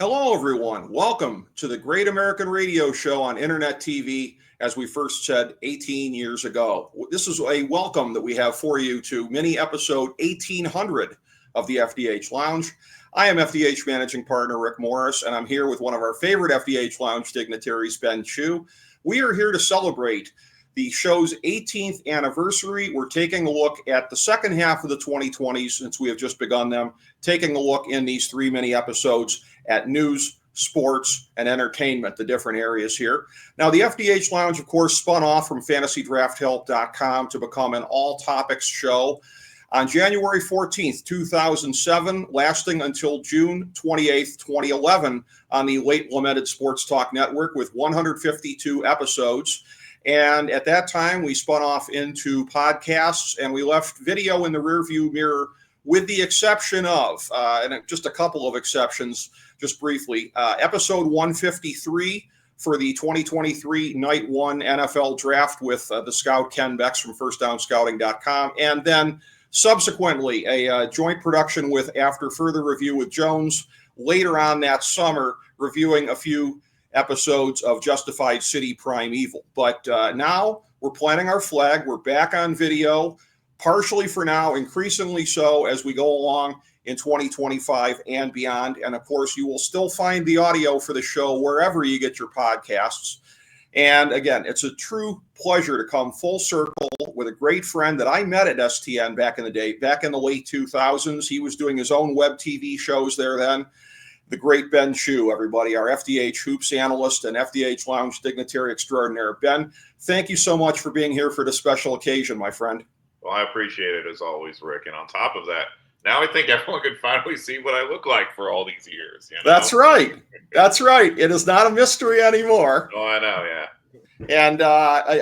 Hello, everyone. Welcome to the Great American Radio Show on Internet TV, as we first said 18 years ago. This is a welcome that we have for you to mini episode 1800 of the FDH Lounge. I am FDH Managing Partner Rick Morris, and I'm here with one of our favorite FDH Lounge dignitaries, Ben Chu. We are here to celebrate the show's 18th anniversary. We're taking a look at the second half of the 2020s, since we have just begun them, taking a look in these three mini episodes at news, sports, and entertainment, the different areas here. Now, the FDH Lounge, of course, spun off from FantasyDraftHelp.com to become an all-topics show on January 14th, 2007, lasting until June 28th, 2011, on the late lamented Sports Talk Network with 152 episodes. And at that time, we spun off into podcasts, and we left video in the rearview mirror, with the exception of, and just a couple of exceptions, just briefly, episode 153 for the 2023 Night 1 NFL Draft with the scout Ken Becks from FirstDownScouting.com, and then subsequently a joint production with After Further Review with Jones later on that summer, reviewing a few episodes of Justified City Primeval. But now we're planting our flag. We're back on video, partially for now, increasingly so as we go along in 2025 and beyond. And of course, you will still find the audio for the show wherever you get your podcasts. And again, it's a true pleasure to come full circle with a great friend that I met at STN back in the day, back in the late 2000s. He was doing his own web TV shows there then. The great Ben Chu, everybody, our FDH Hoops analyst and FDH Lounge dignitary extraordinaire. Ben, thank you so much for being here for this special occasion, my friend. Well, I appreciate it as always, Rick. And on top of that, now I think everyone can finally see what I look like for all these years. You know? That's right. That's right. It is not a mystery anymore. Oh, I know, yeah. And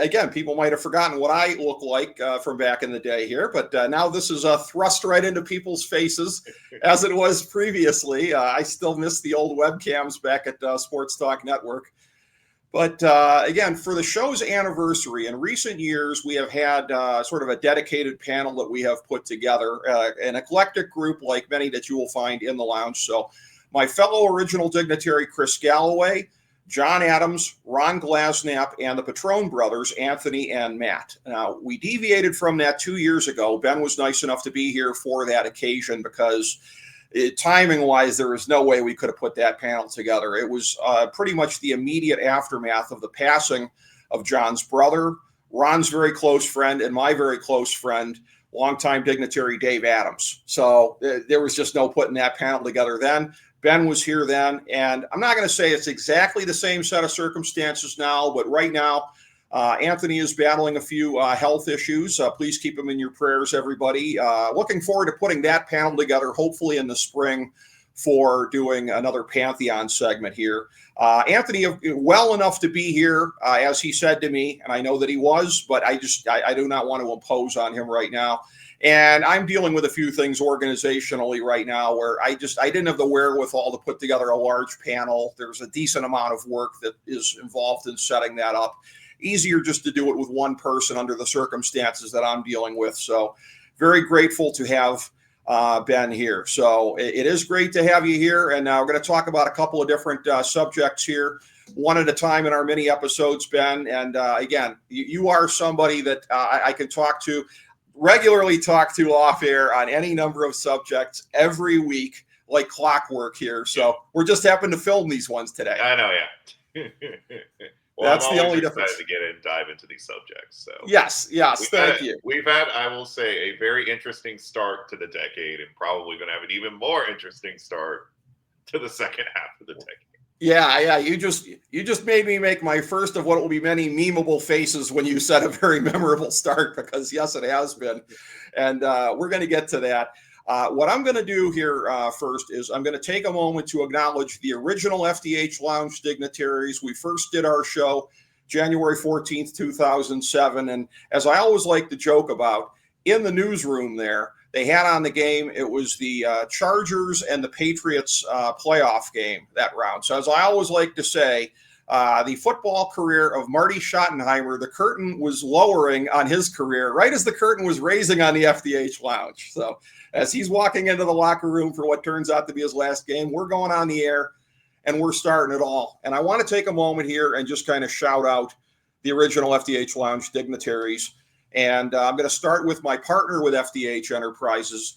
again, people might have forgotten what I look like from back in the day here, but now this is thrust right into people's faces as it was previously. I still miss the old webcams back at Sports Talk Network. But again, for the show's anniversary, in recent years, we have had sort of a dedicated panel that we have put together, an eclectic group like many that you will find in the lounge. So my fellow original dignitary, Chris Galloway, John Adams, Ron Glasnap, and the Patron brothers, Anthony and Matt. Now, we deviated from that 2 years ago. Ben was nice enough to be here for that occasion because timing-wise, there was no way we could have put that panel together. It was pretty much the immediate aftermath of the passing of John's brother, Ron's very close friend, and my very close friend, longtime dignitary Dave Adams. So there was just no putting that panel together then. Ben was here then, and I'm not going to say it's exactly the same set of circumstances now, but right now, Anthony is battling a few health issues. Please keep him in your prayers, everybody. Looking forward to putting that panel together, hopefully in the spring, for doing another Pantheon segment here. Anthony, well enough to be here, as he said to me, and I know that he was, but I do not want to impose on him right now. And I'm dealing with a few things organizationally right now where I didn't have the wherewithal to put together a large panel. There's a decent amount of work that is involved in setting that up. Easier just to do it with one person under the circumstances that I'm dealing with. So very grateful to have Ben here. So it is great to have you here. And we're going to talk about a couple of different subjects here, one at a time in our mini episodes, Ben. And again, you are somebody that I can regularly talk to off air on any number of subjects every week, like clockwork here. So we're just happened to film these ones today. I know, yeah. Well, that's the only difference. To get in and dive into these subjects. So yes, thank you. We've had, I will say, a very interesting start to the decade, and probably going to have an even more interesting start to the second half of the decade. Yeah. You just made me make my first of what will be many memeable faces when you said a very memorable start, because yes, it has been, and we're going to get to that. What I'm going to do here first is I'm going to take a moment to acknowledge the original FDH Lounge dignitaries. We first did our show January 14th, 2007. And as I always like to joke about, in the newsroom there, they had on the game, it was the Chargers and the Patriots playoff game that round. So as I always like to say, the football career of Marty Schottenheimer, the curtain was lowering on his career right as the curtain was raising on the FDH Lounge. So as he's walking into the locker room for what turns out to be his last game, we're going on the air. and we're starting it all. And I want to take a moment here and just kind of shout out the original FDH Lounge dignitaries. And I'm going to start with my partner with FDH Enterprises,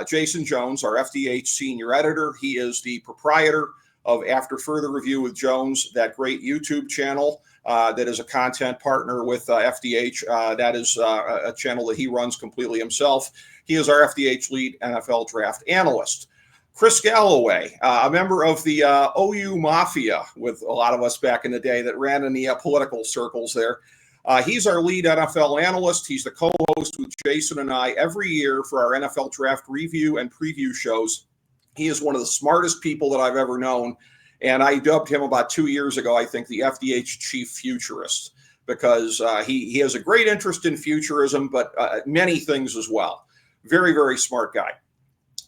Jason Jones, our FDH senior editor. He is the proprietor of After Further Review with Jones, that great YouTube channel that is a content partner with FDH. That is a channel that he runs completely himself. He is our FDH lead NFL draft analyst. Chris Galloway, a member of the OU Mafia with a lot of us back in the day that ran in the political circles there. He's our lead NFL analyst. He's the co-host with Jason and I every year for our NFL draft review and preview shows. He is one of the smartest people that I've ever known. And I dubbed him about 2 years ago, I think, the FDH chief futurist, because he has a great interest in futurism, but many things as well. Very, very smart guy.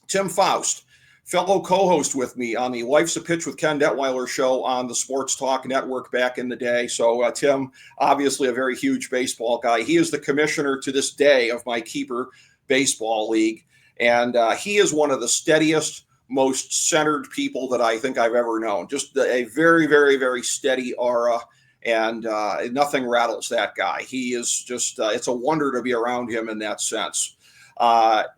Tim Faust, fellow co-host with me on the Life's a Pitch with Ken Detweiler show on the Sports Talk Network back in the day. So Tim, obviously a very huge baseball guy. He is the commissioner to this day of my keeper baseball league. And he is one of the steadiest, most centered people that I think I've ever known. Just a very, very, very steady aura, and nothing rattles that guy. He is just, it's a wonder to be around him in that sense.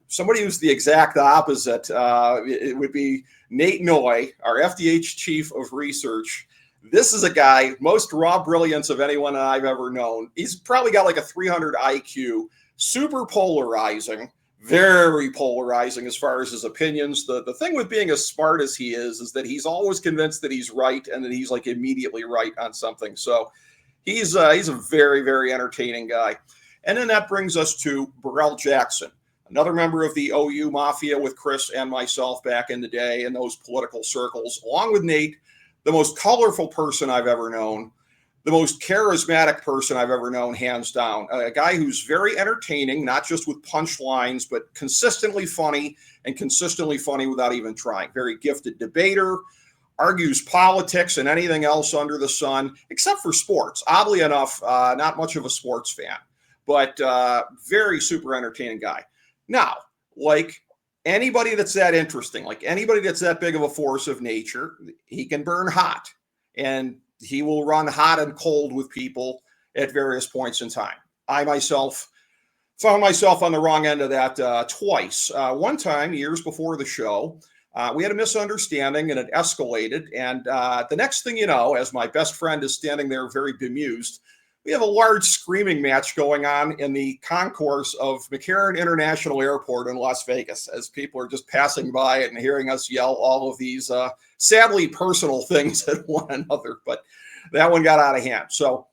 Somebody who's the exact opposite, it would be Nate Noy, our FDH chief of research. This is a guy, most raw brilliance of anyone I've ever known. He's probably got like a 300 IQ, super polarizing, very polarizing as far as his opinions. The thing with being as smart as he is that he's always convinced that he's right and that he's like immediately right on something. So he's a very, very entertaining guy. And then that brings us to Burrell Jackson, another member of the OU Mafia with Chris and myself back in the day in those political circles, along with Nate, the most colorful person I've ever known, the most charismatic person I've ever known, hands down. A guy who's very entertaining, not just with punchlines, but consistently funny, and consistently funny without even trying. Very gifted debater, argues politics and anything else under the sun, except for sports. Oddly enough, not much of a sports fan, but very super entertaining guy. Now, like anybody that's that interesting, like anybody that's that big of a force of nature, he can burn hot. And he will run hot and cold with people at various points in time. I myself found myself on the wrong end of that twice. One time, years before the show, we had a misunderstanding and it escalated. And the next thing you know, as my best friend is standing there very bemused, we have a large screaming match going on in the concourse of McCarran International Airport in Las Vegas, as people are just passing by and hearing us yell all of these sadly personal things at one another. But that one got out of hand. So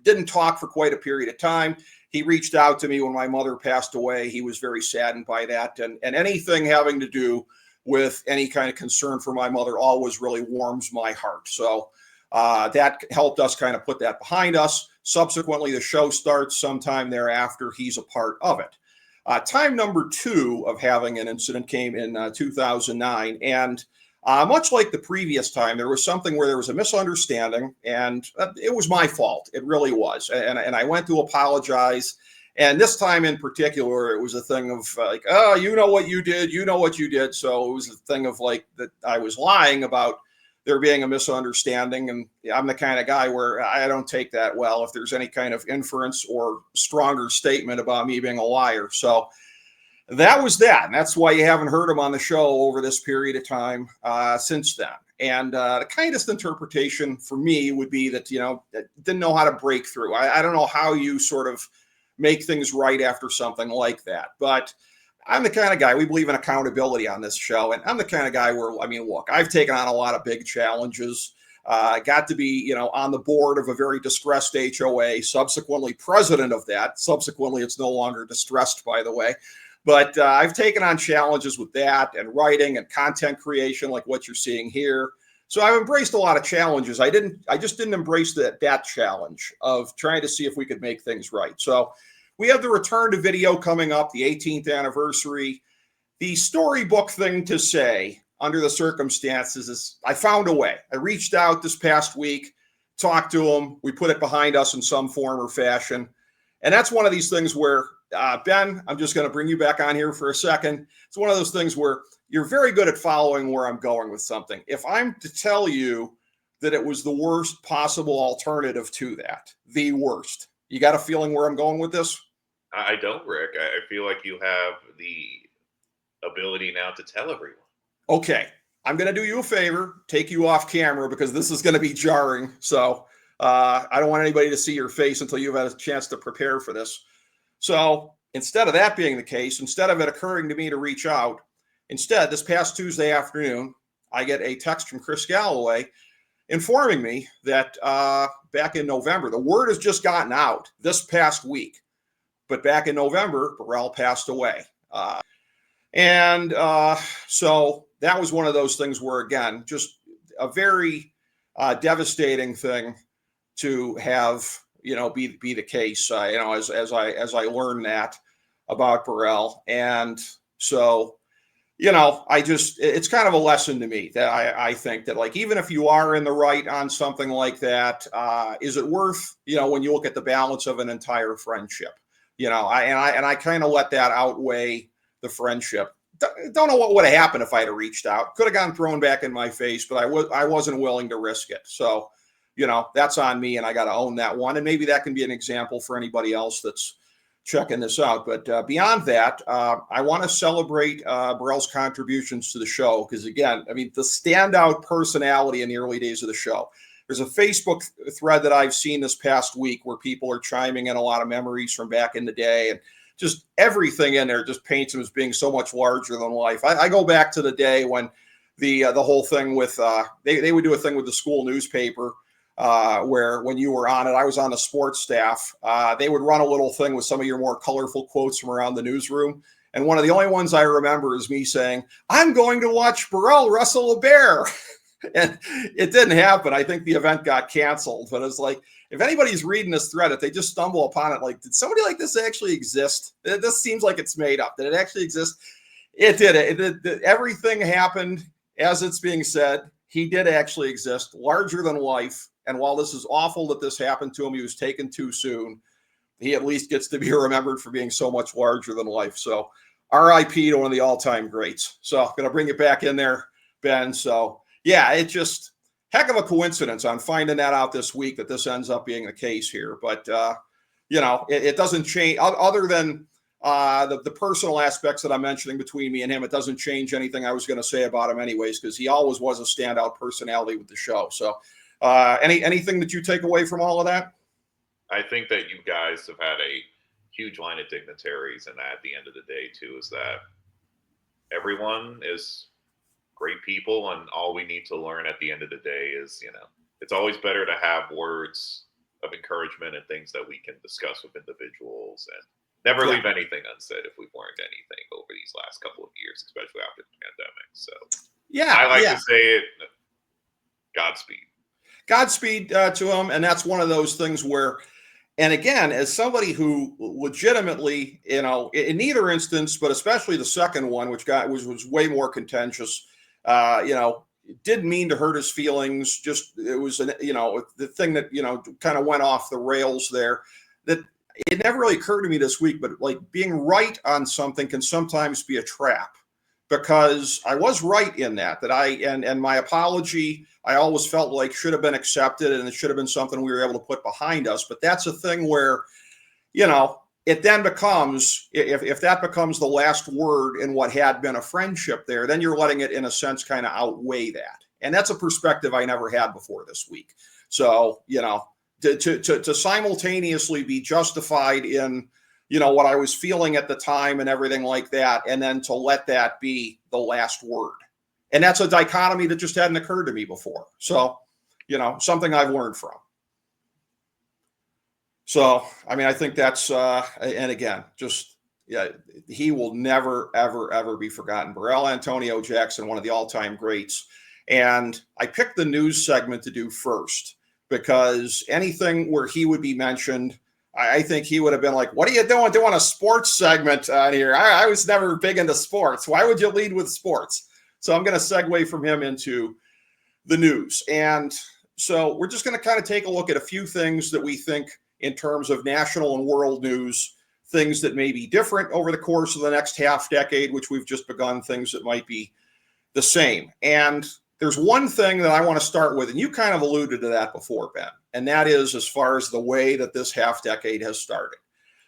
didn't talk for quite a period of time. He reached out to me when my mother passed away. He was very saddened by that. And anything having to do with any kind of concern for my mother always really warms my heart. So that helped us kind of put that behind us. Subsequently, the show starts sometime thereafter. He's a part of it. Time number 2 of having an incident came in 2009. And much like the previous time, there was something where there was a misunderstanding, and it was my fault. It really was. And I went to apologize. And this time in particular, it was a thing of like, oh, you know what you did. You know what you did. So it was a thing of like that I was lying about there being a misunderstanding. And I'm the kind of guy where I don't take that well if there's any kind of inference or stronger statement about me being a liar. So that was that. And that's why you haven't heard him on the show over this period of time since then. And the kindest interpretation for me would be that, didn't know how to break through. I don't know how you sort of make things right after something like that. But I'm the kind of guy, we believe in accountability on this show. And I'm the kind of guy where, look, I've taken on a lot of big challenges. Got to be, on the board of a very distressed HOA, subsequently president of that. Subsequently, it's no longer distressed, by the way. But I've taken on challenges with that and writing and content creation like what you're seeing here. So I've embraced a lot of challenges. I just didn't embrace that challenge of trying to see if we could make things right. So we have the return to video coming up, the 18th anniversary. The storybook thing to say under the circumstances is I found a way. I reached out this past week, talked to him. We put it behind us in some form or fashion. And that's one of these things where, Ben, I'm just going to bring you back on here for a second. It's one of those things where you're very good at following where I'm going with something. If I'm to tell you that it was the worst possible alternative to that, the worst, you got a feeling where I'm going with this? I don't, Rick. I feel like you have the ability now to tell everyone. Okay, I'm going to do you a favor, take you off camera because this is going to be jarring. So I don't want anybody to see your face until you've had a chance to prepare for this. So instead of that being the case, instead of it occurring to me to reach out, instead, this past Tuesday afternoon, I get a text from Chris Galloway informing me that back in November, the word has just gotten out this past week, but back in November, Burrell passed away. So that was one of those things where, again, just a very devastating thing to have, be the case, as I learned that about Burrell. And so, it's kind of a lesson to me that I think that, like, even if you are in the right on something like that, is it worth, when you look at the balance of an entire friendship, I kind of let that outweigh the friendship. Don't know what would have happened if I'd have reached out. Could have gotten thrown back in my face, but I wasn't willing to risk it. So, that's on me, and I got to own that one. And maybe that can be an example for anybody else that's checking this out. But beyond that, I want to celebrate Burrell's contributions to the show because, again, I mean, the standout personality in the early days of the show. There's a Facebook thread that I've seen this past week where people are chiming in a lot of memories from back in the day, and just everything in there just paints him as being so much larger than life. I go back to the day when the whole thing with they would do a thing with the school newspaper where when you were on it, I was on the sports staff. They would run a little thing with some of your more colorful quotes from around the newsroom. And one of the only ones I remember is me saying, "I'm going to watch Burrell wrestle a bear." And it didn't happen. I think the event got canceled. But it's like, if anybody's reading this thread, if they just stumble upon it, like, did somebody like this actually exist? This seems like it's made up. Did it actually exist? It did. Everything happened as it's being said. He did actually exist, larger than life. And while this is awful that this happened to him, he was taken too soon. He at least gets to be remembered for being so much larger than life. So RIP to one of the all-time greats. So I'm going to bring it back in there, Ben. So yeah, it just heck of a coincidence on finding that out this week that this ends up being the case here. But, it doesn't change other than the personal aspects that I'm mentioning between me and him. It doesn't change anything I was going to say about him anyways, because he always was a standout personality with the show. So anything that you take away from all of that? I think that you guys have had a huge line of dignitaries, and at the end of the day, too, is that everyone is great people, and all we need to learn at the end of the day is, it's always better to have words of encouragement and things that we can discuss with individuals, and never leave anything unsaid if we've learned anything over these last couple of years, especially after the pandemic. So I like to say it, Godspeed to him. And that's one of those things where, and again, as somebody who legitimately, in either instance, but especially the second one, which was way more contentious, didn't mean to hurt his feelings. Just, it was, the thing that, kind of went off the rails there, that it never really occurred to me this week, but like being right on something can sometimes be a trap, because I was right in that and my apology, I always felt like should have been accepted, and it should have been something we were able to put behind us. But that's a thing where, it then becomes, if that becomes the last word in what had been a friendship there, then you're letting it, in a sense, kind of outweigh that. And that's a perspective I never had before this week. So, to simultaneously be justified in, what I was feeling at the time and everything like that, and then to let that be the last word. And that's a dichotomy that just hadn't occurred to me before. So, something I've learned from. So, I mean, I think that's, and again, he will never, ever, ever be forgotten. Burrell Antonio Jackson, one of the all-time greats. And I picked the news segment to do first, because anything where he would be mentioned, I think he would have been like, "What are you doing a sports segment on here? I was never big into sports. Why would you lead with sports?" So I'm going to segue from him into the news. And so we're just going to kind of take a look at a few things that we think, in terms of national and world news, things that may be different over the course of the next half decade, which we've just begun, things that might be the same. And there's one thing that I want to start with, and you kind of alluded to that before, Ben, and that is as far as the way that this half decade has started.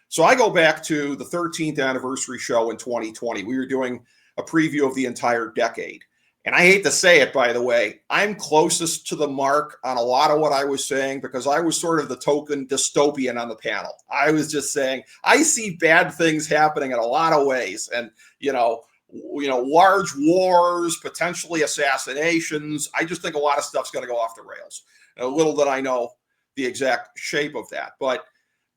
So I go back to the 13th anniversary show in 2020. We were doing a preview of the entire decade. And I hate to say it, by the way, I'm closest to the mark on a lot of what I was saying because I was sort of the token dystopian on the panel. I was just saying, I see bad things happening in a lot of ways. And, large wars, potentially assassinations. I just think a lot of stuff's going to go off the rails. And little did I know the exact shape of that. But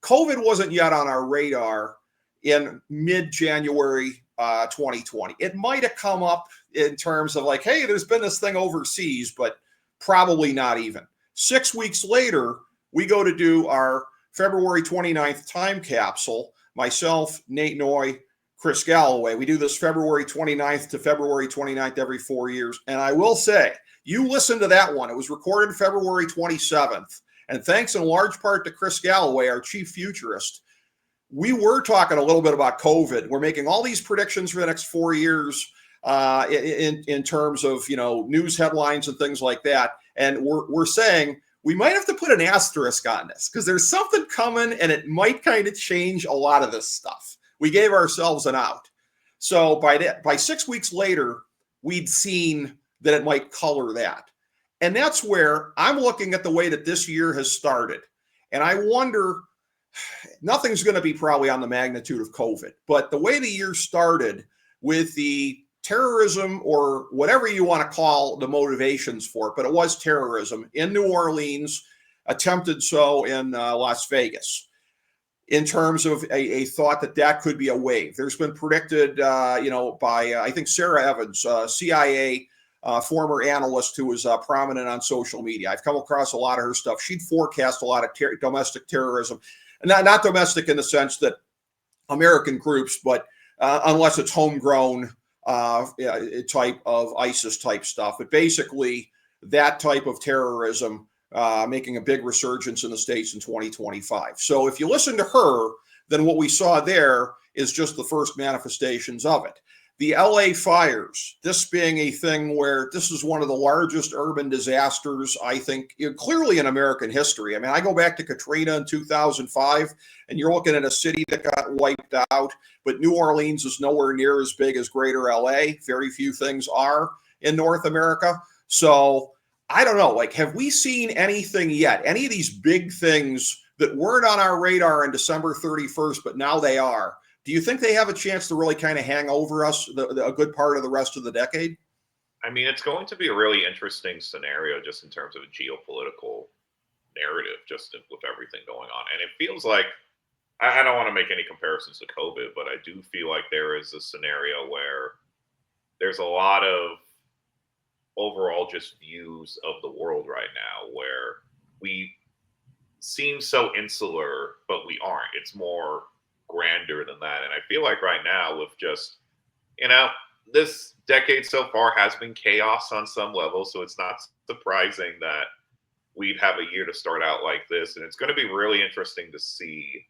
COVID wasn't yet on our radar in mid-January 2020. It might have come up in terms of like, hey, there's been this thing overseas, but probably not even. 6 weeks later, we go to do our February 29th time capsule. Myself, Nate Noy, Chris Galloway. We do this February 29th to February 29th every 4 years. And I will say, you listen to that one. It was recorded February 27th. And thanks in large part to Chris Galloway, our chief futurist, we were talking a little bit about COVID. We're making all these predictions for the next 4 years in terms of, news headlines and things like that. And we're saying we might have to put an asterisk on this because there's something coming and it might kind of change a lot of this stuff. We gave ourselves an out. So by 6 weeks later, we'd seen that it might color that. And that's where I'm looking at the way that this year has started. And I wonder, nothing's going to be probably on the magnitude of COVID, but the way the year started with the terrorism or whatever you want to call the motivations for it, but it was terrorism in New Orleans, attempted so in Las Vegas. In terms of a thought that could be a wave. There's been predicted, by, I think, Sarah Evans, CIA former analyst who was prominent on social media. I've come across a lot of her stuff. She'd forecast a lot of domestic terrorism. And not domestic in the sense that American groups, but unless it's homegrown type of ISIS type stuff. But basically, that type of terrorism making a big resurgence in the States in 2025. So if you listen to her, then what we saw there is just the first manifestations of it. The LA fires, this being a thing where this is one of the largest urban disasters, I think, clearly in American history. I mean, I go back to Katrina in 2005, and you're looking at a city that got wiped out, but New Orleans is nowhere near as big as greater LA. Very few things are in North America. So I don't know, have we seen anything yet? Any of these big things that weren't on our radar on December 31st, but now they are. Do you think they have a chance to really kind of hang over us a good part of the rest of the decade? I mean, it's going to be a really interesting scenario just in terms of a geopolitical narrative, just with everything going on. And it feels like, I don't want to make any comparisons to COVID, but I do feel like there is a scenario where there's a lot of overall just views of the world right now where we seem so insular, but we aren't. It's more grander than that. And I feel like right now with just, this decade so far has been chaos on some level. So it's not surprising that we'd have a year to start out like this. And it's going to be really interesting to see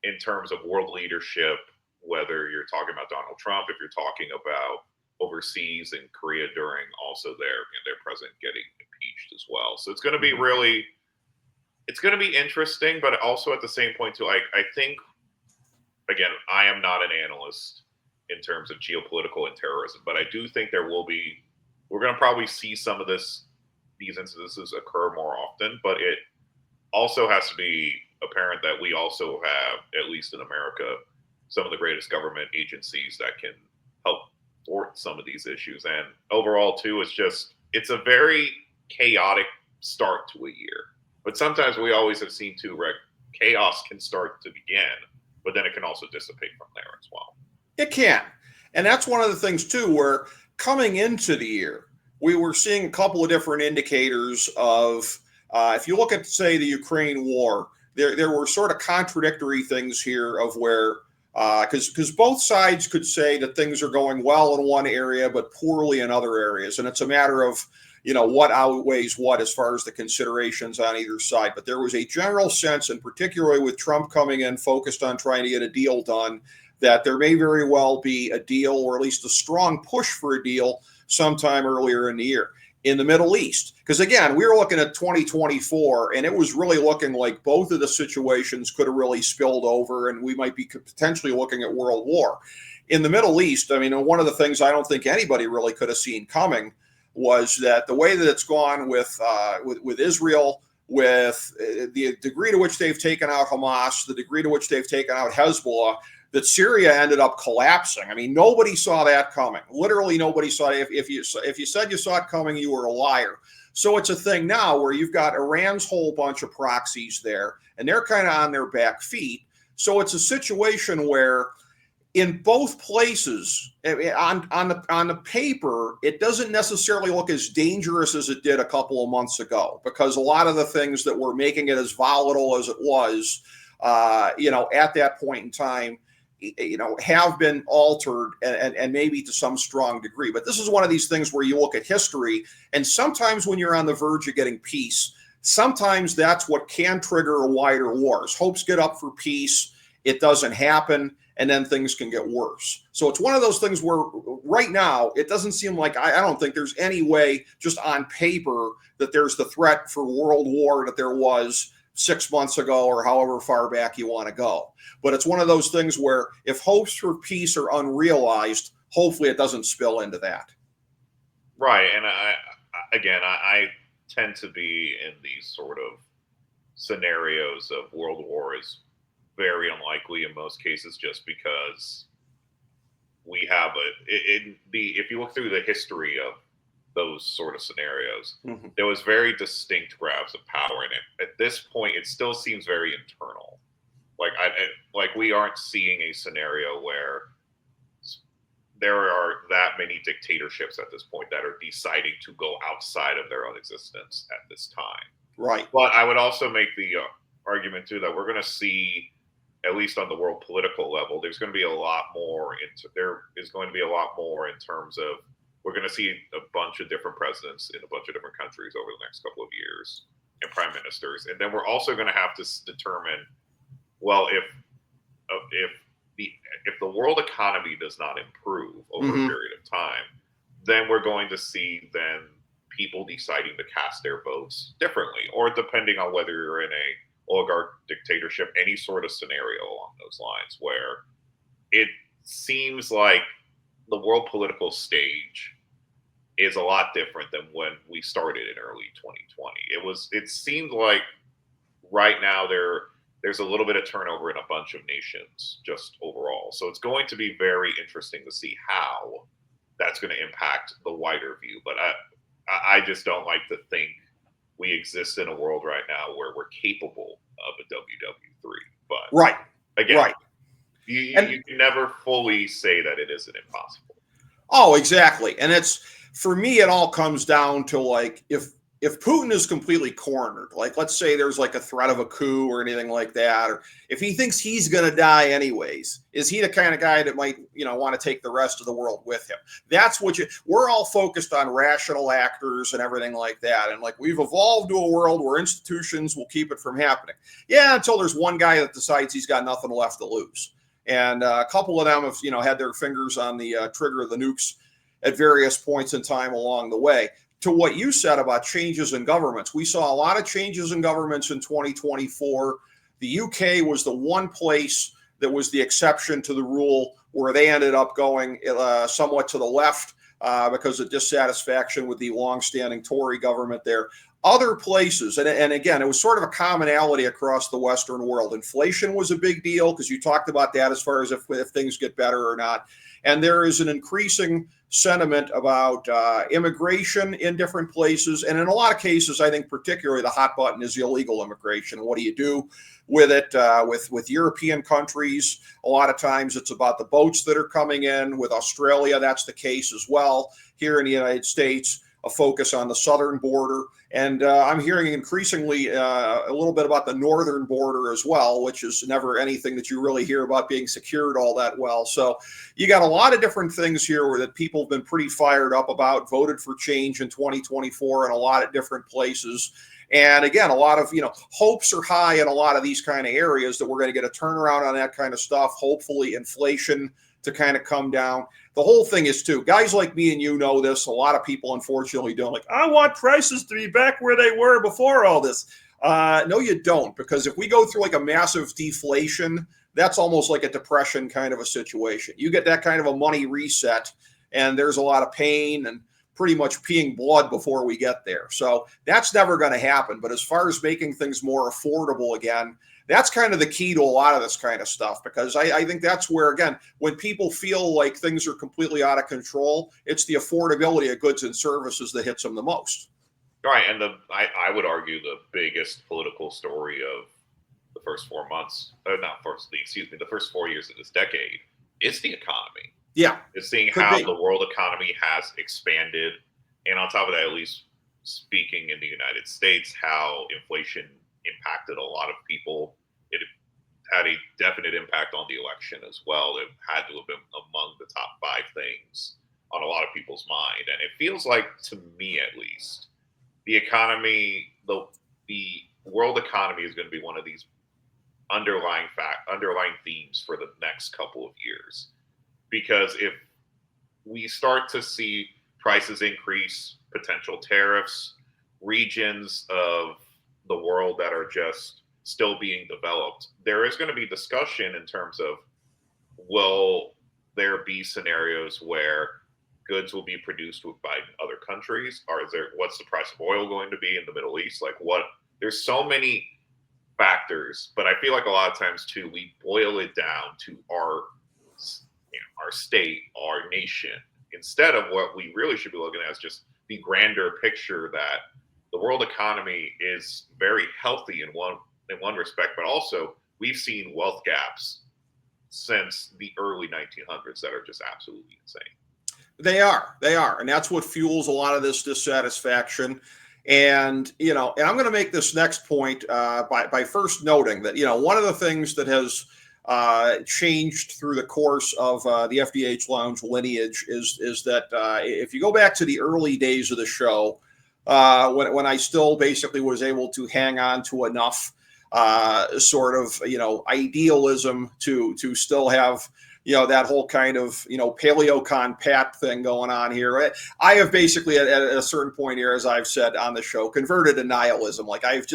in terms of world leadership, whether you're talking about Donald Trump, if you're talking about overseas in Korea during also their president getting impeached as well. So it's going to be it's going to be interesting, but also at the same point too, I think, again, I am not an analyst in terms of geopolitical and terrorism, but I do think we're going to probably see some of these incidences occur more often, but it also has to be apparent that we also have, at least in America, some of the greatest government agencies that can help thwart some of these issues. And overall too, it's a very chaotic start to a year, but sometimes we always have seen too, Rick, chaos can start to begin, but then it can also dissipate from there as well. It can. And that's one of the things too, where coming into the year, we were seeing a couple of different indicators of, if you look at, say, the Ukraine war, there were sort of contradictory things here of where, because both sides could say that things are going well in one area, but poorly in other areas. And it's a matter of, what outweighs what as far as the considerations on either side. But there was a general sense, and particularly with Trump coming in focused on trying to get a deal done, that there may very well be a deal, or at least a strong push for a deal sometime earlier in the year. In the Middle East, because again, we were looking at 2024, and it was really looking like both of the situations could have really spilled over, and we might be potentially looking at world war. In the Middle East, I mean, one of the things I don't think anybody really could have seen coming was that the way that it's gone with Israel, with the degree to which they've taken out Hamas, the degree to which they've taken out Hezbollah, that Syria ended up collapsing. I mean, nobody saw that coming. Literally, nobody saw it. If you said you saw it coming, you were a liar. So it's a thing now where you've got Iran's whole bunch of proxies there, and they're kind of on their back feet. So it's a situation where, in both places, on the paper, it doesn't necessarily look as dangerous as it did a couple of months ago, because a lot of the things that were making it as volatile as it was, at that point in time, have been altered and maybe to some strong degree. But this is one of these things where you look at history, and sometimes when you're on the verge of getting peace, sometimes that's what can trigger a wider war. As hopes get up for peace, it doesn't happen, and then things can get worse. So it's one of those things where right now, it doesn't seem like, I don't think there's any way just on paper that there's the threat for world war that there was 6 months ago or however far back you want to go. But it's one of those things where if hopes for peace are unrealized, hopefully it doesn't spill into that. Right. And I tend to be in these sort of scenarios of world war is very unlikely in most cases, just because we have if you look through the history of those sort of scenarios, there was very distinct grabs of power in it. At this point, it still seems very internal. Like we aren't seeing a scenario where there are that many dictatorships at this point that are deciding to go outside of their own existence at this time. Right. But I would also make the argument too that we're going to see, at least on the world political level, there's going to be a lot more in terms of, we're going to see a bunch of different presidents in a bunch of different countries over the next couple of years, and prime ministers. And then we're also going to have to determine, well, if the world economy does not improve over a period of time, then we're going to see then people deciding to cast their votes differently, or depending on whether you're in a oligarch dictatorship, any sort of scenario along those lines, where it seems like the world political stage is a lot different than when we started in early 2020. It seemed like right now there's a little bit of turnover in a bunch of nations just overall. So it's going to be very interesting to see how that's going to impact the wider view. But I just don't like to think we exist in a world right now where we're capable of a WW3. But right, again, right. You can never fully say that it isn't impossible. Oh, exactly. And for me, it all comes down to, like, if Putin is completely cornered, like, let's say there's like a threat of a coup or anything like that, or if he thinks he's going to die anyways, is he the kind of guy that might, want to take the rest of the world with him? That's what we're all focused on, rational actors and everything like that. And like, we've evolved to a world where institutions will keep it from happening. Yeah, until there's one guy that decides he's got nothing left to lose. And a couple of them have, had their fingers on the trigger of the nukes at various points in time along the way. To what you said about changes in governments, we saw a lot of changes in governments in 2024. The UK was the one place that was the exception to the rule, where they ended up going somewhat to the left because of dissatisfaction with the longstanding Tory government there. Other places, and again, it was sort of a commonality across the Western world. Inflation was a big deal, because you talked about that as far as if things get better or not. And there is an increasing sentiment about immigration in different places. And in a lot of cases, I think particularly the hot button is illegal immigration. What do you do with it? With European countries, a lot of times it's about the boats that are coming in. With Australia, that's the case as well. Here in the United States, a focus on the southern border. And I'm hearing increasingly a little bit about the northern border as well, which is never anything that you really hear about being secured all that well. So you got a lot of different things here that people have been pretty fired up about, voted for change in 2024 in a lot of different places. And again, a lot of, hopes are high in a lot of these kind of areas that we're going to get a turnaround on that kind of stuff. Hopefully inflation to kind of come down. the whole thing is too, guys like me and you know this, a lot of people unfortunately don't, like, I want prices to be back where they were before all this. No, you don't, because if we go through like a massive deflation, that's almost like a depression kind of a situation. You get that kind of a money reset, and there's a lot of pain and pretty much peeing blood before we get there. So that's never going to happen. But as far as making things more affordable again, that's kind of the key to a lot of this kind of stuff, because I think that's where, again, when people feel like things are completely out of control, it's the affordability of goods and services that hits them the most. Right. And I would argue the biggest political story of the first 4 months, the first 4 years of this decade, is the economy. Yeah. It's seeing how the world economy has expanded. And on top of that, at least speaking in the United States, how inflation impacted a lot of people. It had a definite impact on the election as well. It had to have been among the top 5 things on a lot of people's mind. And it feels like, to me at least, the economy, the world economy is going to be one of these underlying themes for the next couple of years. Because if we start to see prices increase, potential tariffs, regions of the world that are just still being developed, there is going to be discussion in terms of, will there be scenarios where goods will be produced by other countries? Or what's the price of oil going to be in the Middle East? There's so many factors, but I feel like a lot of times too, we boil it down to our state, our nation, instead of what we really should be looking at as just the grander picture that the world economy is very healthy in one respect, but also we've seen wealth gaps since the early 1900s that are just absolutely insane. They are. And that's what fuels a lot of this dissatisfaction. And, and I'm going to make this next point by first noting that, one of the things that has changed through the course of the FDH Lounge lineage is that if you go back to the early days of the show, when I still basically was able to hang on to enough sort of, idealism to still have, that whole kind of, paleocon Pat thing going on here. I have basically at a certain point here, as I've said on the show, converted to nihilism. Like I've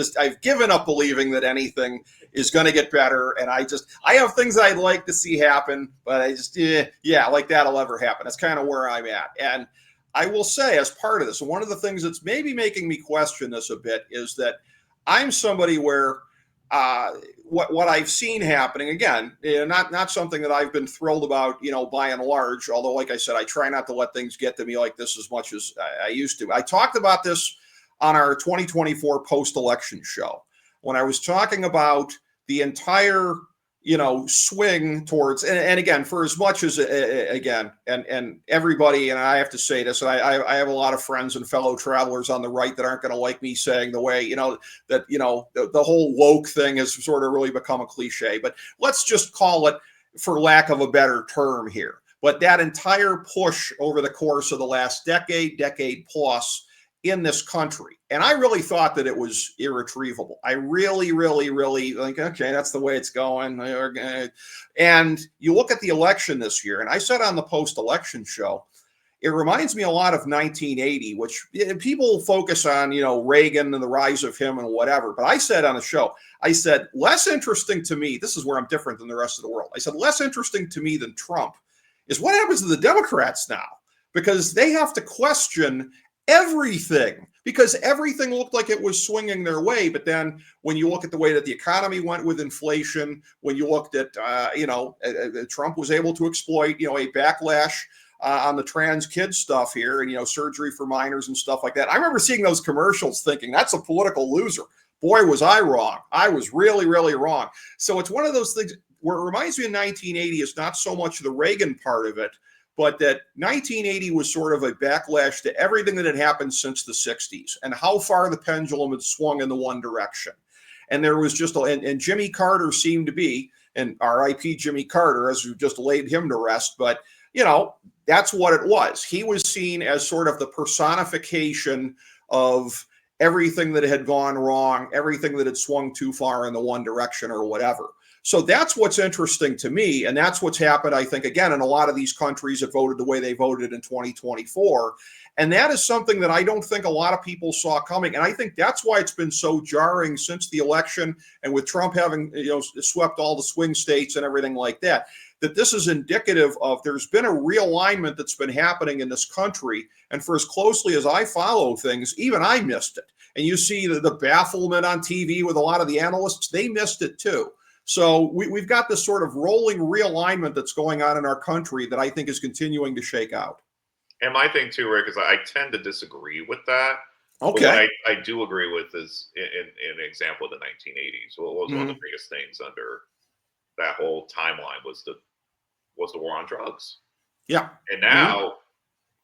given up believing that anything is going to get better. And I have things I'd like to see happen, but like that'll ever happen. That's kind of where I'm at. And I will say, as part of this, one of the things that's maybe making me question this a bit is that I'm somebody where what I've seen happening, again, not something that I've been thrilled about, by and large, although, like I said, I try not to let things get to me like this as much as I used to. I talked about this on our 2024 post-election show when I was talking about the entire swing towards, and again, for as much as, again, and everybody, and I have to say this, and I have a lot of friends and fellow travelers on the right that aren't going to like me saying the way, that, the whole woke thing has sort of really become a cliche, but let's just call it, for lack of a better term here. But that entire push over the course of the last decade plus in this country. And I really thought that it was irretrievable. I really, really, really like, okay, that's the way it's going. And you look at the election this year, and I said on the post-election show, it reminds me a lot of 1980, which people focus on, Reagan and the rise of him and whatever. But I said on the show, I said, less interesting to me, this is where I'm different than the rest of the world. I said, less interesting to me than Trump is what happens to the Democrats now, because they have to question everything, because everything looked like it was swinging their way. But then when you look at the way that the economy went with inflation, when you looked at, Trump was able to exploit, a backlash on the trans kid stuff here and, surgery for minors and stuff like that. I remember seeing those commercials thinking that's a political loser. Boy, was I wrong. I was really, really wrong. So it's one of those things where it reminds me of 1980 is not so much the Reagan part of it, but that 1980 was sort of a backlash to everything that had happened since the 60s and how far the pendulum had swung in the one direction. And there was just, and Jimmy Carter seemed to be, and RIP Jimmy Carter, as we just laid him to rest, but, that's what it was. He was seen as sort of the personification of everything that had gone wrong, everything that had swung too far in the one direction or whatever. So that's what's interesting to me. And that's what's happened, I think, again, in a lot of these countries that voted the way they voted in 2024. And that is something that I don't think a lot of people saw coming. And I think that's why it's been so jarring since the election, and with Trump having, swept all the swing states and everything like that, that this is indicative of there's been a realignment that's been happening in this country. And for as closely as I follow things, even I missed it. And you see the bafflement on TV with a lot of the analysts, they missed it too. So we've got this sort of rolling realignment that's going on in our country that I think is continuing to shake out. And my thing too, Rick, is I tend to disagree with that. Okay. But what I do agree with is in an example of the 1980s. What was one of the biggest things under that whole timeline was the war on drugs. Yeah. And now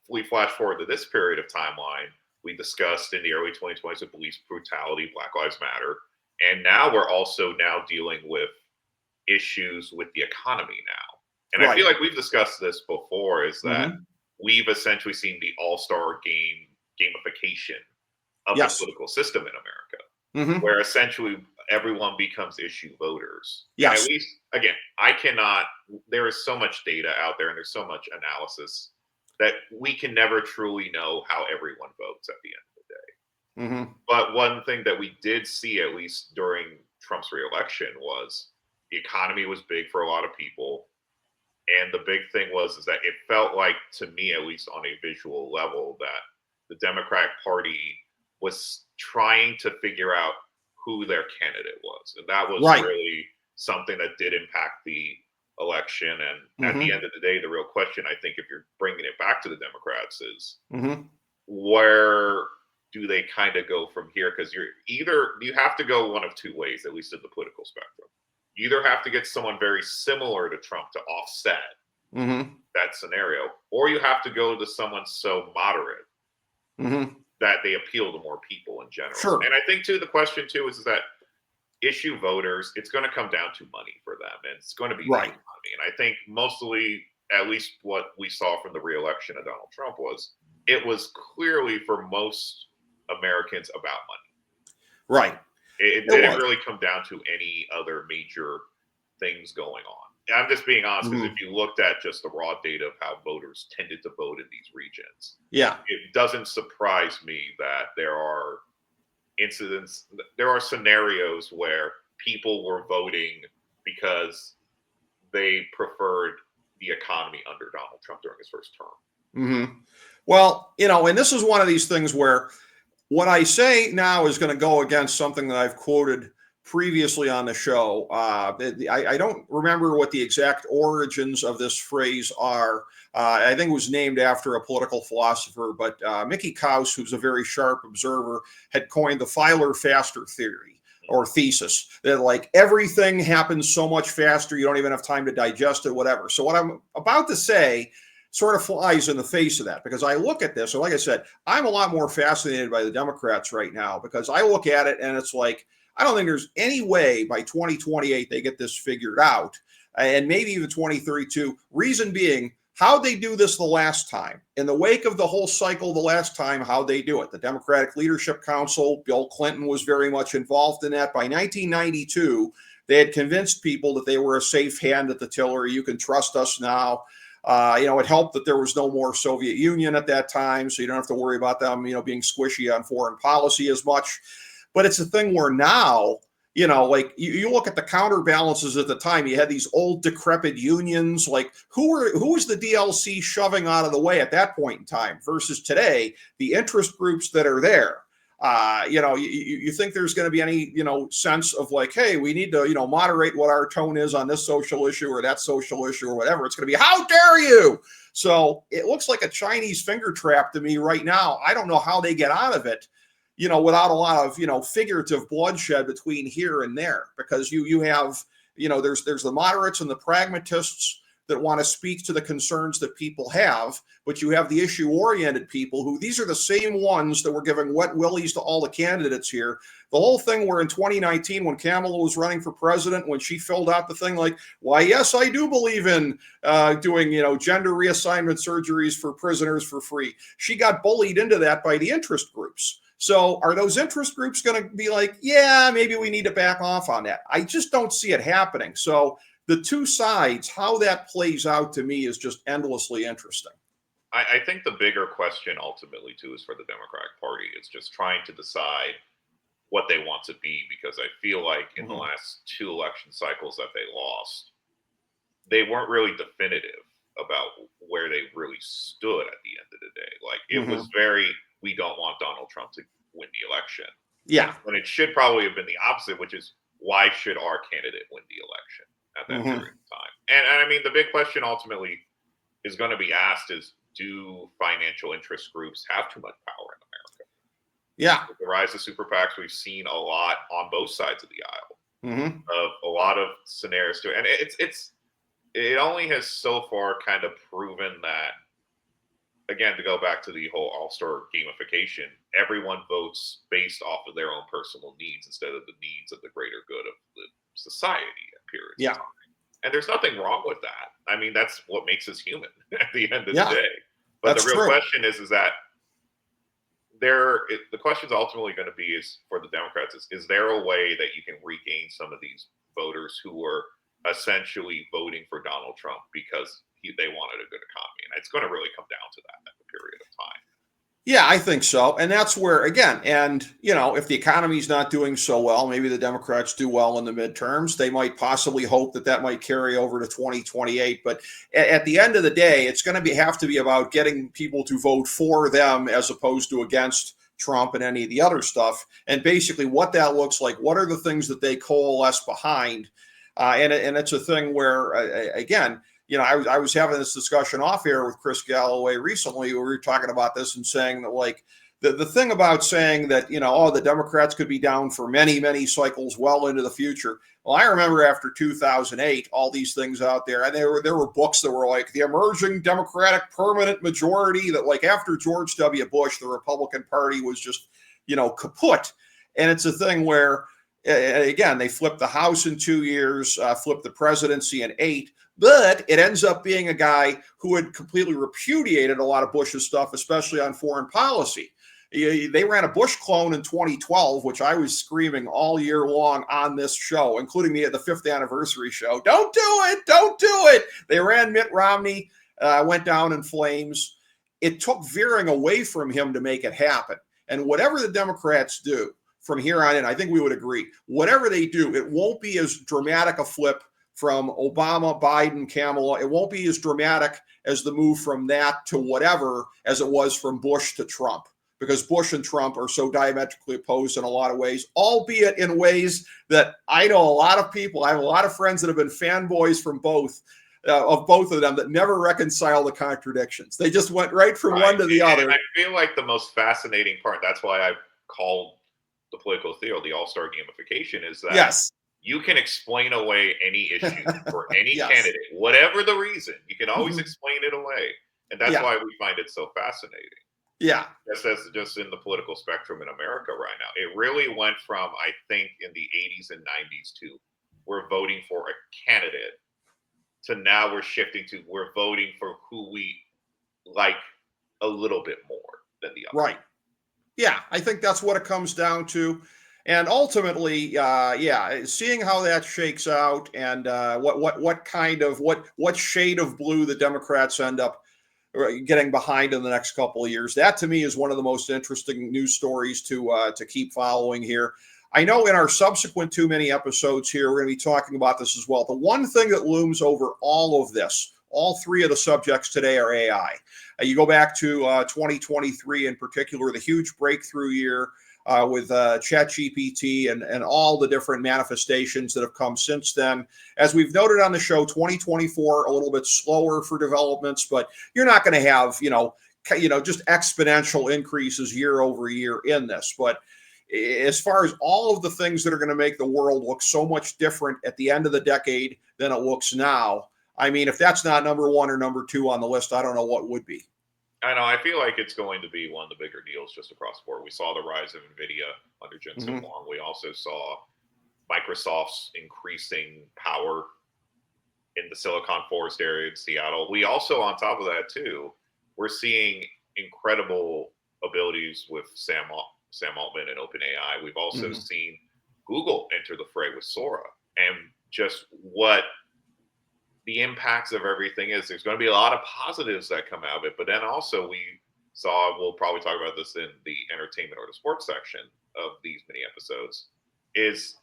we flash forward to this period of timeline. We discussed in the early 2020s of police brutality, Black Lives Matter. And now we're also now dealing with issues with the economy now. And I feel like we've discussed this before, is that we've essentially seen the all-star gamification of the political system in America, where essentially everyone becomes issue voters. Yes. And at least, again, there is so much data out there and there's so much analysis that we can never truly know how everyone votes at the end of the day. But one thing that we did see, at least during Trump's reelection, was the economy was big for a lot of people. And the big thing is that it felt like, to me, at least on a visual level, that the Democratic Party was trying to figure out who their candidate was. And that was really something that did impact the election. And at the end of the day, the real question, I think, if you're bringing it back to the Democrats, is where do they kind of go from here? Because you have to go one of two ways, at least in the political spectrum. You either have to get someone very similar to Trump to offset that scenario, or you have to go to someone so moderate that they appeal to more people in general. Sure. And I think, too, the question, too, is that issue voters, it's going to come down to money for them. And it's going to be money. And I think mostly, at least what we saw from the reelection of Donald Trump, it was clearly for most Americans about money. Right. It didn't really come down to any other major things going on. I'm just being honest, because if you looked at just the raw data of how voters tended to vote in these regions, it doesn't surprise me that there are scenarios where people were voting because they preferred the economy under Donald Trump during his first term. Well, and this is one of these things where what I say now is going to go against something that I've quoted previously on the show. I don't remember what the exact origins of this phrase are. I think it was named after a political philosopher, but Mickey Kaus, who's a very sharp observer, had coined the filer faster theory, or thesis, that like everything happens so much faster, you don't even have time to digest it, whatever. So what I'm about to say sort of flies in the face of that, because I look at this, so like I said, I'm a lot more fascinated by the Democrats right now, because I look at it and it's like, I don't think there's any way by 2028 they get this figured out, and maybe even 2032. Reason being, how'd they do this the last time? In the wake of the whole cycle the last time, how'd they do it? The Democratic Leadership Council, Bill Clinton was very much involved in that. By 1992, they had convinced people that they were a safe hand at the tiller. You can trust us now. It helped that there was no more Soviet Union at that time, so you don't have to worry about them, being squishy on foreign policy as much. But it's a thing where now, like you look at the counterbalances at the time, you had these old decrepit unions. Like who was the DLC shoving out of the way at that point in time versus today, the interest groups that are there? You think there's going to be any, sense of like, hey, we need to, moderate what our tone is on this social issue or that social issue or whatever. It's going to be, how dare you? So it looks like a Chinese finger trap to me right now. I don't know how they get out of it, without a lot of, figurative bloodshed between here and there, because you have, there's the moderates and the pragmatists that want to speak to the concerns that people have, but you have the issue-oriented people who, these are the same ones that were giving wet willies to all the candidates here. The whole thing where in 2019, when Kamala was running for president, when she filled out the thing like, why, yes, I do believe in doing, gender reassignment surgeries for prisoners for free. She got bullied into that by the interest groups. So are those interest groups going to be like, yeah, maybe we need to back off on that? I just don't see it happening. So the two sides, how that plays out to me is just endlessly interesting. I think the bigger question ultimately too is for the Democratic Party. It's just trying to decide what they want to be, because I feel like in the last two election cycles that they lost, they weren't really definitive about where they really stood at the end of the day. Like it was very, we don't want Donald Trump to win the election. Yeah. When it should probably have been the opposite, which is why should our candidate win the election at that period of time? And I mean, the big question ultimately is going to be asked is, do financial interest groups have too much power in America? Yeah. With the rise of super PACs, we've seen a lot on both sides of the aisle of a lot of scenarios too. And it only has so far kind of proven that, again, to go back to the whole all-star gamification, everyone votes based off of their own personal needs instead of the needs of the greater good of the society at periods of time. And there's nothing wrong with that. I mean, that's what makes us human at the end of the day. But the real question is that the question is ultimately going to be is for the Democrats is there a way that you can regain some of these voters who were essentially voting for Donald Trump because they wanted a good economy? And it's going to really come down to that at the period of time. Yeah, I think so. And that's where, again, and, you know, if the economy's not doing so well, maybe the Democrats do well in the midterms. They might possibly hope that that might carry over to 2028. But at the end of the day, it's going to have to be about getting people to vote for them as opposed to against Trump and any of the other stuff. And basically what that looks like, what are the things that they coalesce behind? And it's a thing where, again, you know, I was having this discussion off air with Chris Galloway recently. We were talking about this and saying that, like, the thing about saying that, you know, oh, the Democrats could be down for many, many cycles well into the future. Well, I remember after 2008, all these things out there, and there were books that were like the emerging Democratic permanent majority, that like after George W. Bush, the Republican Party was just, you know, kaput. And it's a thing where, again, they flipped the House in 2 years, flipped the presidency in 8. But it ends up being a guy who had completely repudiated a lot of Bush's stuff, especially on foreign policy. They ran a Bush clone in 2012, which I was screaming all year long on this show, including the 5th anniversary show. Don't do it. Don't do it. They ran Mitt Romney, went down in flames. It took veering away from him to make it happen. And whatever the Democrats do from here on in, I think we would agree, whatever they do, it won't be as dramatic a flip from Obama, Biden, Kamala. It won't be as dramatic as the move from that to whatever as it was from Bush to Trump, because Bush and Trump are so diametrically opposed in a lot of ways, albeit in ways that I know a lot of people, I have a lot of friends that have been fanboys from both of them that never reconcile the contradictions. They just went right from one to the other. And I feel like the most fascinating part, that's why I've called the political theater the all-star gamification, is that you can explain away any issue for any candidate, whatever the reason. You can always explain it away. And that's why we find it so fascinating. Yeah. Just in the political spectrum in America right now. It really went from, I think, in the 80s and 90s to we're voting for a candidate to now we're shifting to we're voting for who we like a little bit more than the other. Right. Yeah, I think that's what it comes down to. And ultimately, seeing how that shakes out and what shade of blue the Democrats end up getting behind in the next couple of years, that to me is one of the most interesting news stories to keep following here. I know in our subsequent too many episodes here, we're going to be talking about this as well. The one thing that looms over all of this, all three of the subjects today, are AI. You go back to 2023 in particular, the huge breakthrough year with ChatGPT and all the different manifestations that have come since then. As we've noted on the show, 2024 a little bit slower for developments, but you're not going to have just exponential increases year over year in this. But as far as all of the things that are going to make the world look so much different at the end of the decade than it looks now, I mean, if that's not number one or number two on the list, I don't know what would be. I know. I feel like it's going to be one of the bigger deals just across the board. We saw the rise of NVIDIA under Jensen Huang. We also saw Microsoft's increasing power in the Silicon Forest area in Seattle. We also, on top of that, too, we're seeing incredible abilities with Sam Sam Altman and OpenAI. We've also Mhm. seen Google enter the fray with Sora, and just what the impacts of everything is. There's going to be a lot of positives that come out of it, but then also we saw, we'll probably talk about this in the entertainment or the sports section of these mini episodes, is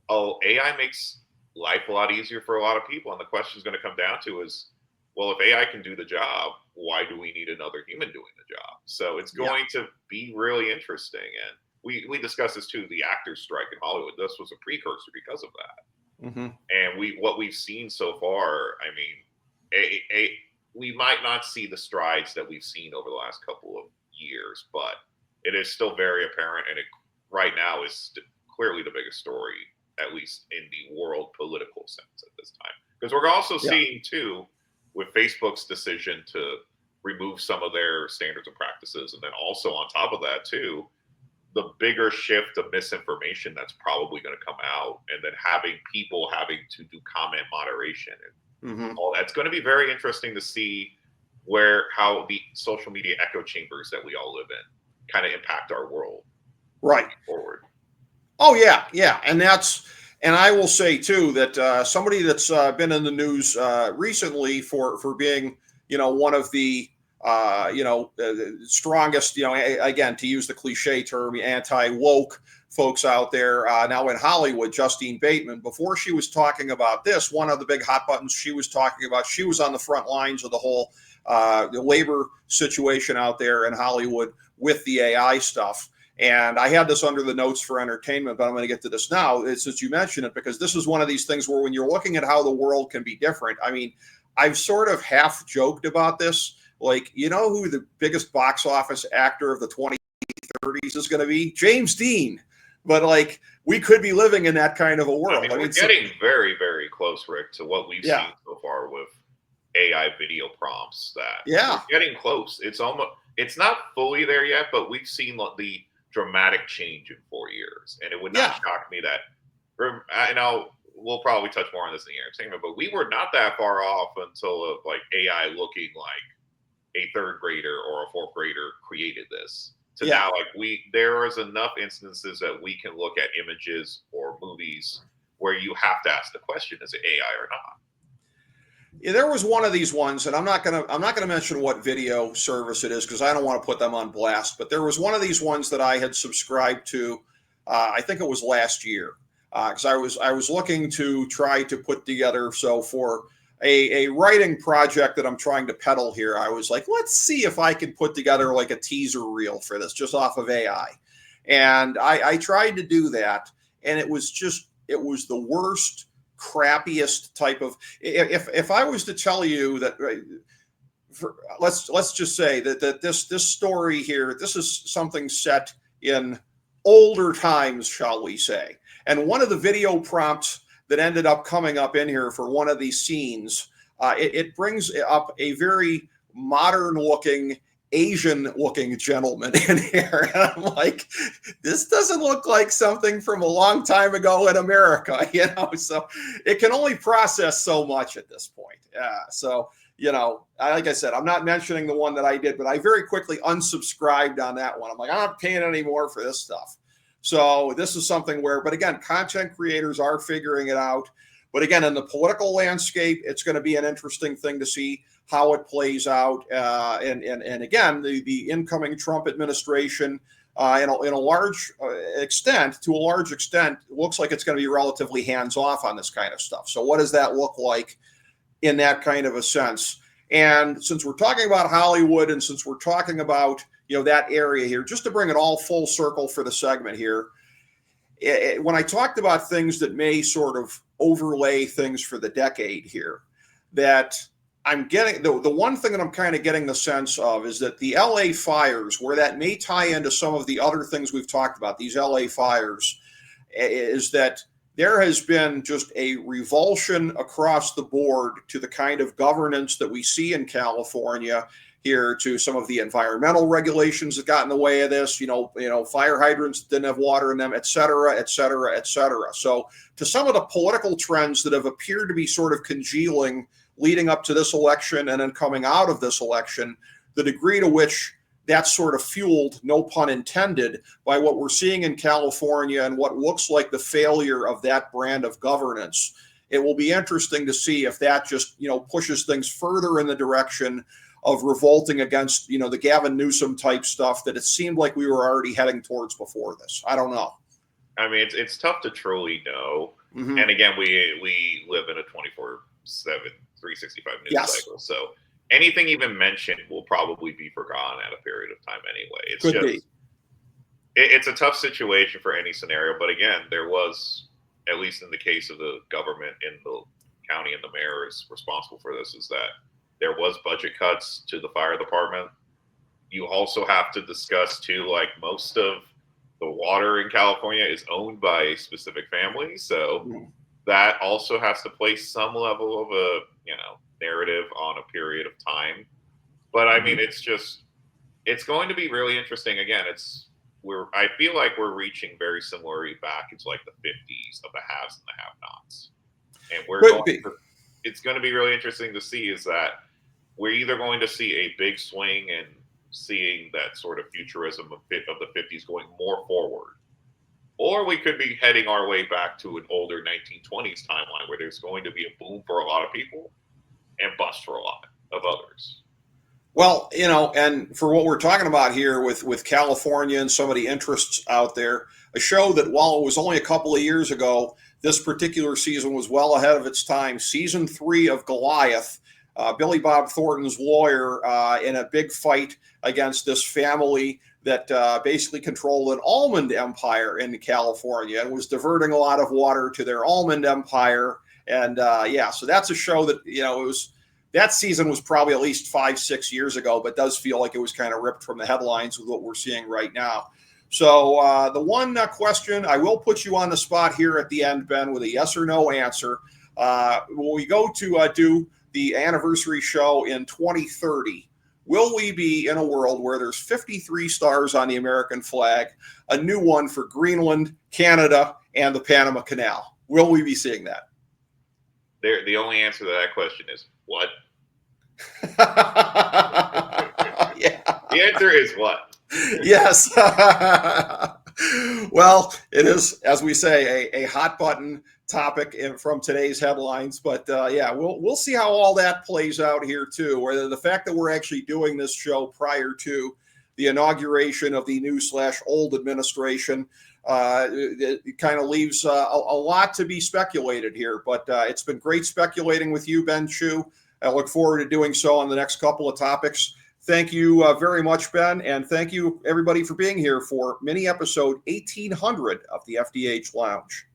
AI makes life a lot easier for a lot of people. And the question is going to come down to is, well, if AI can do the job, why do we need another human doing the job? So it's Yeah. going to be really interesting. And we discussed this too, the actors strike in Hollywood. This was a precursor because of that. Mm-hmm. And what we've seen so far, I mean, we might not see the strides that we've seen over the last couple of years, but it is still very apparent, and it right now is clearly the biggest story, at least in the world political sense at this time. Because we're also seeing too, with Facebook's decision to remove some of their standards and practices, and then also on top of that too, the bigger shift of misinformation that's probably going to come out, and then having people having to do comment moderation and all that's going to be very interesting to see how the social media echo chambers that we all live in kind of impact our world right forward. Oh yeah, and I will say too that somebody that's been in the news recently for being one of the strongest, again, to use the cliche term, anti-woke folks out there now in Hollywood, Justine Bateman. Before she was talking about this, one of the big hot buttons she was talking about, she was on the front lines of the whole the labor situation out there in Hollywood with the AI stuff. And I had this under the notes for entertainment, but I'm going to get to this now since you mentioned it, because this is one of these things where when you're looking at how the world can be different, I mean, I've sort of half joked about this. Like, who the biggest box office actor of the 2030s is going to be? James Dean. But like, we could be living in that kind of a world. I mean, we're getting very, very close, Rick, to what we've seen so far with AI video prompts. We're getting close. It's not fully there yet, but we've seen the dramatic change in 4 years, and it would not shock me that. I know we'll probably touch more on this in the entertainment, but we were not that far off until like AI looking like a third grader or a fourth grader created this. To now, like there is enough instances that we can look at images or movies where you have to ask the question: is it AI or not? Yeah, there was one of these ones, and I'm not gonna mention what video service it is because I don't want to put them on blast. But there was one of these ones that I had subscribed to. I think it was last year because I was looking to try to put together for a writing project that I'm trying to peddle here. I was like, let's see if I can put together like a teaser reel for this just off of AI. And I tried to do that, and it was the worst, crappiest type of. If I was to tell you that, let's just say that this story here, this is something set in older times, shall we say? And one of the video prompts that ended up coming up in here for one of these scenes, it brings up a very modern-looking, Asian-looking gentleman in here. And I'm like, this doesn't look like something from a long time ago in America, So it can only process so much at this point. So, like I said, I'm not mentioning the one that I did, but I very quickly unsubscribed on that one. I'm like, I'm not paying any more for this stuff. So this is something but again, content creators are figuring it out. But again, in the political landscape, it's going to be an interesting thing to see how it plays out. And again, the incoming Trump administration, to a large extent, looks like it's going to be relatively hands-off on this kind of stuff. So what does that look like in that kind of a sense? And since we're talking about Hollywood, and since we're talking about that area here, just to bring it all full circle for the segment here, when I talked about things that may sort of overlay things for the decade here, that I'm getting the one thing that I'm kind of getting the sense of is that the LA fires, where that may tie into some of the other things we've talked about, these LA fires, is that there has been just a revulsion across the board to the kind of governance that we see in California here, to some of the environmental regulations that got in the way of this, fire hydrants didn't have water in them, et cetera, et cetera, et cetera. So to some of the political trends that have appeared to be sort of congealing leading up to this election and then coming out of this election, the degree to which that's sort of fueled, no pun intended, by what we're seeing in California and what looks like the failure of that brand of governance. It will be interesting to see if that just, pushes things further in the direction of revolting against, the Gavin Newsom type stuff that it seemed like we were already heading towards before this. I don't know. I mean, it's tough to truly know. Mm-hmm. And again, we live in a 24/7, 365 news cycle. So anything even mentioned will probably be forgotten at a period of time anyway. It's a tough situation for any scenario. But again, there was, at least in the case of the government in the county and the mayor is responsible for this, is that there was budget cuts to the fire department. You also have to discuss too, like most of the water in California is owned by a specific family. So that also has to place some level of a, narrative on a period of time. But I mean, it's going to be really interesting. Again, I feel like we're reaching very similarly back into like the 50s of the haves and the have-nots. And it's going to be really interesting to see is that we're either going to see a big swing and seeing that sort of futurism of the 50s going more forward, or we could be heading our way back to an older 1920s timeline where there's going to be a boom for a lot of people and bust for a lot of others. Well, and for what we're talking about here with California and some of the interests out there, a show that while it was only a couple of years ago, this particular season was well ahead of its time. Season 3 of Goliath, Billy Bob Thornton's lawyer in a big fight against this family that basically controlled an almond empire in California and was diverting a lot of water to their almond empire. And so that's a show that, that season was probably at least 5-6 years ago, but does feel like it was kind of ripped from the headlines with what we're seeing right now. So the one question, I will put you on the spot here at the end, Ben, with a yes or no answer. When we go to do the anniversary show in 2030, will we be in a world where there's 53 stars on the American flag, a new one for Greenland, Canada, and the Panama Canal? Will we be seeing that? The only answer to that question is what? Yeah. The answer is what? Yes. Well, it is, as we say, a hot button topic from today's headlines. But we'll see how all that plays out here too. Whether the fact that we're actually doing this show prior to the inauguration of the new/old administration, it kind of leaves a lot to be speculated here. But it's been great speculating with you, Ben Chu. I look forward to doing so on the next couple of topics. Thank you very much, Ben, and thank you, everybody, for being here for mini episode 1800 of the FDH Lounge.